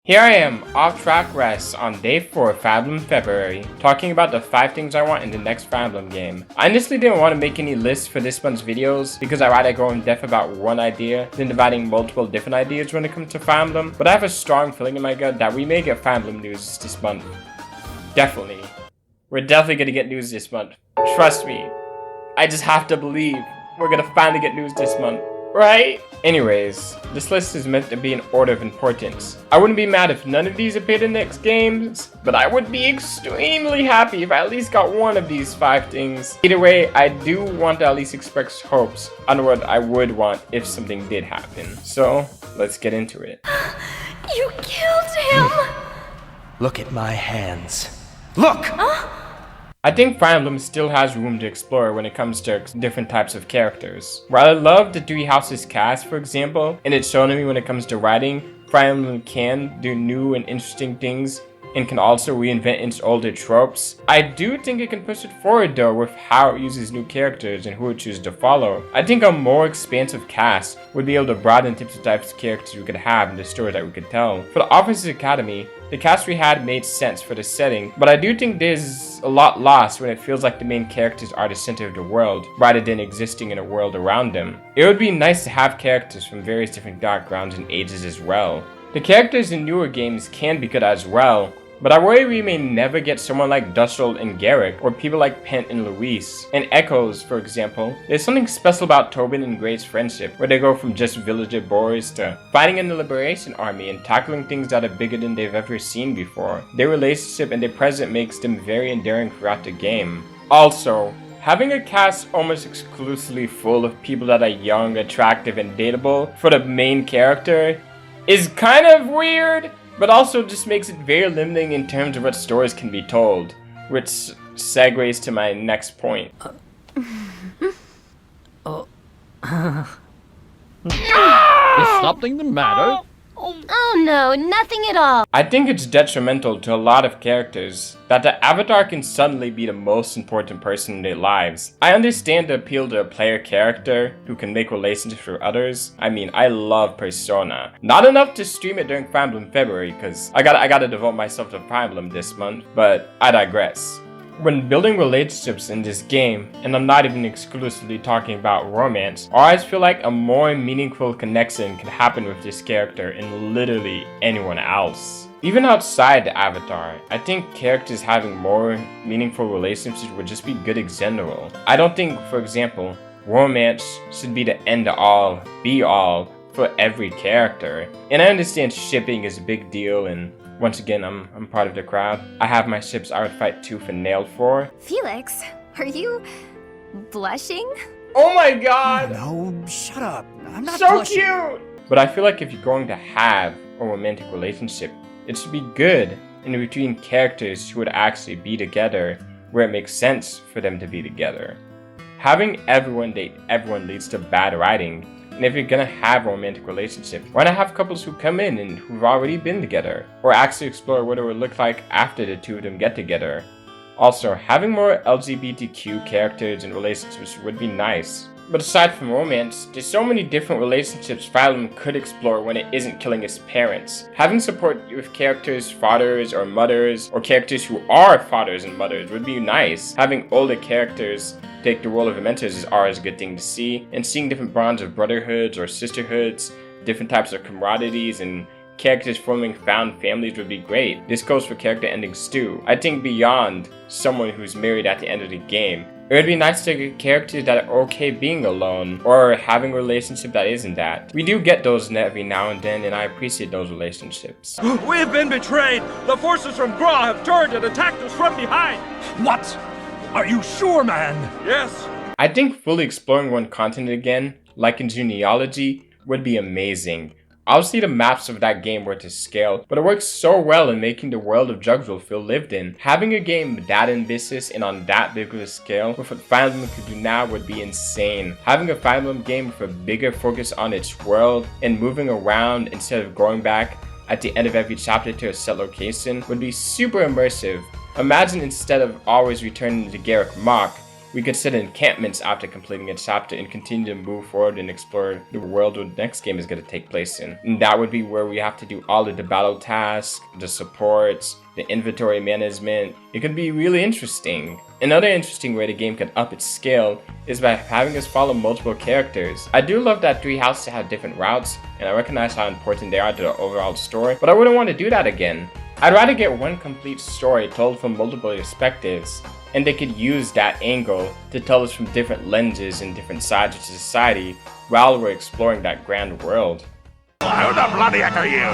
Here I am, off track rest on day 4 of Fire Emblem February, talking about the 5 things I want in the next Fire Emblem game. I honestly didn't want to make any lists for this month's videos because I'd rather go in depth about one idea than dividing multiple different ideas when it comes to Fire Emblem, but I have a strong feeling in my gut that we may get Fire Emblem news this month. Definitely. We're definitely gonna get news this month. Trust me. I just have to believe we're gonna finally get news this month. Right? Anyways, this list is meant to be in order of importance. I wouldn't be mad if none of these appeared in the next games, but I would be extremely happy if I at least got one of these 5 things. Either way, I do want to at least express hopes on what I would want if something did happen. So, let's get into it. You killed him! Look at my hands. Look! Huh? I think Fire Emblem still has room to explore when it comes to different types of characters. While I love the Three Houses cast, for example, and it's shown to me when it comes to writing, Fire Emblem can do new and interesting things and can also reinvent its older tropes. I do think it can push it forward though with how it uses new characters and who it chooses to follow. I think a more expansive cast would be able to broaden the types of characters we could have and the stories that we could tell. For the Officers Academy, the cast we had made sense for the setting, but I do think there's a lot lost when it feels like the main characters are the center of the world, rather than existing in a world around them. It would be nice to have characters from various different backgrounds and ages as well. The characters in newer games can be good as well, but I worry we may never get someone like Dushl and Garrick, or people like Pent and Luis. In Echoes, for example, there's something special about Tobin and Gray's friendship, where they go from just villager boys to fighting in the Liberation Army and tackling things that are bigger than they've ever seen before. Their relationship and their presence makes them very endearing throughout the game. Also, having a cast almost exclusively full of people that are young, attractive, and dateable for the main character is kind of weird, but also just makes it very limiting in terms of what stories can be told, which segues to my next point. Is something the matter? Oh no, nothing at all. I think it's detrimental to a lot of characters that the avatar can suddenly be the most important person in their lives. I understand the appeal to a player character who can make relationships with others. I mean, I love Persona. Not enough to stream it during Fire Emblem February because I gotta devote myself to Fire Emblem this month, but I digress. When building relationships in this game, and I'm not even exclusively talking about romance, I always feel like a more meaningful connection can happen with this character and literally anyone else. Even outside the avatar, I think characters having more meaningful relationships would just be good in general. I don't think, for example, romance should be the end all, be all for every character. And I understand shipping is a big deal, and once again, I'm part of the crowd. I have my ships I would fight tooth and nail for. Felix, are you blushing? Oh my god! No, shut up. I'm not So blushing. cute! But I feel like if you're going to have a romantic relationship, it should be good in between characters who would actually be together where it makes sense for them to be together. Having everyone date everyone leads to bad writing. And if you're gonna have a romantic relationship, why not have couples who come in and who've already been together? Or actually explore what it would look like after the two of them get together. Also, having more LGBTQ characters and relationships would be nice. But aside from romance, there's so many different relationships Fire Emblem could explore when it isn't killing its parents. Having support with characters' fathers or mothers, or characters who are fathers and mothers would be nice. Having older characters take the role of mentors is always a good thing to see, and seeing different bonds of brotherhoods or sisterhoods, different types of camaraderies, and characters forming found families would be great. This goes for character endings too. I think beyond someone who's married at the end of the game, it would be nice to get characters that are okay being alone, or having a relationship that isn't that. We do get those every now and then, and I appreciate those relationships. We've been betrayed! The forces from Gra have turned and attacked us from behind! What? Are you sure, man? Yes! I think fully exploring one continent again, like in Genealogy, would be amazing. Obviously the maps of that game were to scale, but it works so well in making the world of Jugsville feel lived in. Having a game that ambitious and on that big of a scale with what Fire Emblem could do now would be insane. Having a Fire Emblem game with a bigger focus on its world and moving around instead of going back at the end of every chapter to a set location would be super immersive. Imagine instead of always returning to Garrick Mach, we could set encampments after completing a chapter and continue to move forward and explore the world where the next game is going to take place in. And that would be where we have to do all of the battle tasks, the supports, the inventory management. It could be really interesting. Another interesting way the game can up its scale is by having us follow multiple characters. I do love that 3 houses have different routes, and I recognize how important they are to the overall story, but I wouldn't want to do that again. I'd rather get one complete story told from multiple perspectives, and they could use that angle to tell us from different lenses and different sides of society while we're exploring that grand world. Who the bloody heck are you?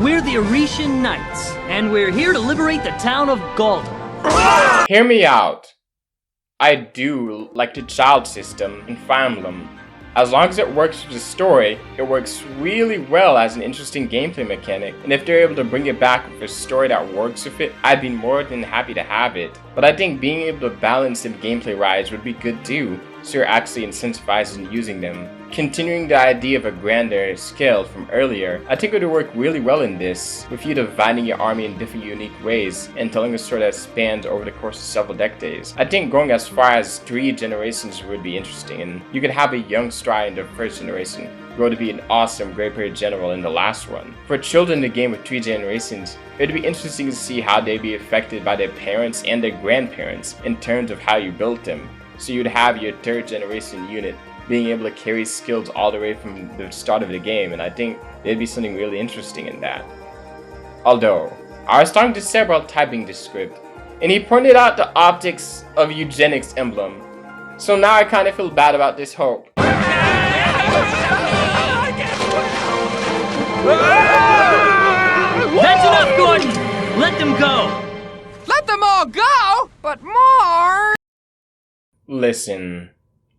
We're the Aretian Knights, and we're here to liberate the town of Gaul. Hear me out. I do like the child system in Fire Emblem. As long as it works with the story, it works really well as an interesting gameplay mechanic, and if they're able to bring it back with a story that works with it, I'd be more than happy to have it. But I think being able to balance the gameplay rides would be good too, so you're actually incentivized in using them. Continuing the idea of a grander scale from earlier, I think it would work really well in this, with you dividing your army in different unique ways and telling a story that spans over the course of several decades. I think going as far as 3 generations would be interesting, and you could have a young Strider in the first generation grow to be an awesome Great Period General in the last one. For children in the game with 3 generations, it would be interesting to see how they'd be affected by their parents and their grandparents in terms of how you built them. So you'd have your 3rd generation unit being able to carry skills all the way from the start of the game, and I think there'd be something really interesting in that. Although, I was talking to Sarah about typing this script, and he pointed out the optics of Eugenics emblem. So now I kind of feel bad about this hope. That's enough, Gordon! Let them go! Let them all go, but more! Listen,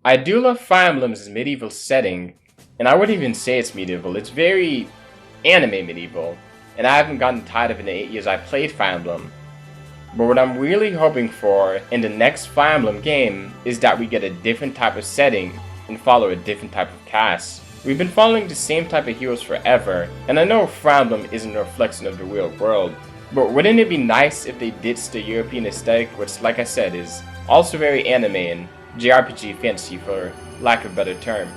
I do love Fire Emblem's medieval setting, and I wouldn't even say it's medieval, it's very anime medieval, and I haven't gotten tired of it in the 8 years I played Fire Emblem. But what I'm really hoping for in the next Fire Emblem game is that we get a different type of setting and follow a different type of cast. We've been following the same type of heroes forever, and I know Fire Emblem isn't a reflection of the real world, but wouldn't it be nice if they ditched the European aesthetic, which like I said is also very anime and JRPG fantasy for lack of a better term,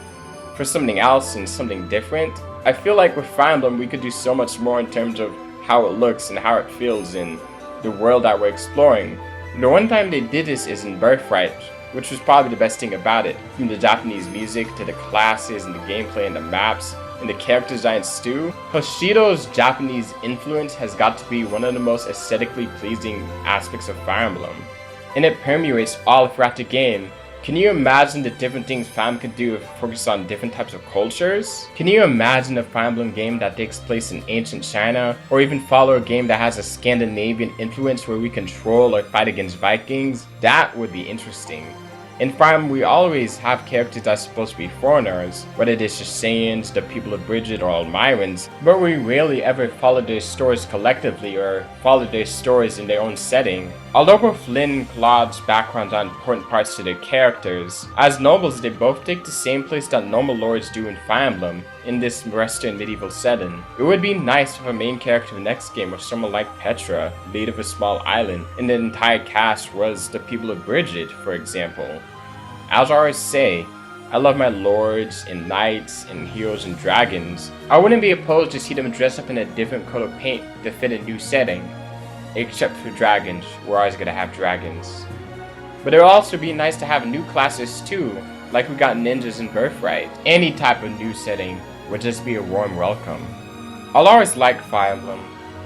for something else and something different? I feel like with Fire Emblem we could do so much more in terms of how it looks and how it feels in the world that we're exploring. The one time they did this is in Birthright, which was probably the best thing about it, from the Japanese music to the classes and the gameplay and the maps and the character designs too. Hoshido's Japanese influence has got to be one of the most aesthetically pleasing aspects of Fire Emblem, and it permeates all throughout the game. Can you imagine the different things Fire Emblem could do if focused on different types of cultures? Can you imagine a Fire Emblem game that takes place in ancient China, or even follow a game that has a Scandinavian influence where we control or fight against Vikings? That would be interesting. In Fire Emblem, we always have characters that are supposed to be foreigners, whether it's just Saiyans, the people of Bridget, or Almirans, but we rarely ever follow their stories collectively or follow their stories in their own setting. Although both Lyn and Claude's backgrounds are important parts to their characters, as nobles they both take the same place that normal lords do in Fire Emblem, in this Western medieval setting. It would be nice if a main character of the next game was someone like Petra, lead of a small island, and the entire cast was the people of Bridget, for example. As I always say, I love my lords and knights and heroes and dragons. I wouldn't be opposed to see them dress up in a different coat of paint to fit a new setting. Except for dragons, we're always gonna have dragons. But it would also be nice to have new classes too, like we got ninjas in Birthright. Any type of new setting would just be a warm welcome. I'll always like Fire Emblem,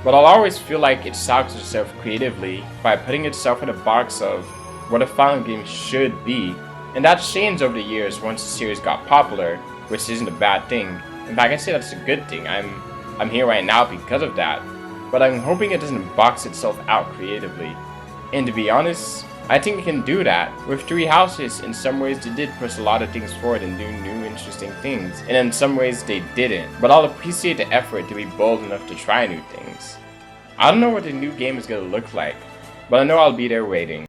but I'll always feel like it stalks itself creatively by putting itself in a box of what a Fire Emblem game should be. And that's changed over the years once the series got popular, which isn't a bad thing. In fact, I say that's a good thing. I'm here right now because of that. But I'm hoping it doesn't box itself out creatively. And to be honest, I think it can do that. With 3 houses, in some ways they did push a lot of things forward and do new interesting things. And in some ways they didn't. But I'll appreciate the effort to be bold enough to try new things. I don't know what the new game is going to look like, but I know I'll be there waiting.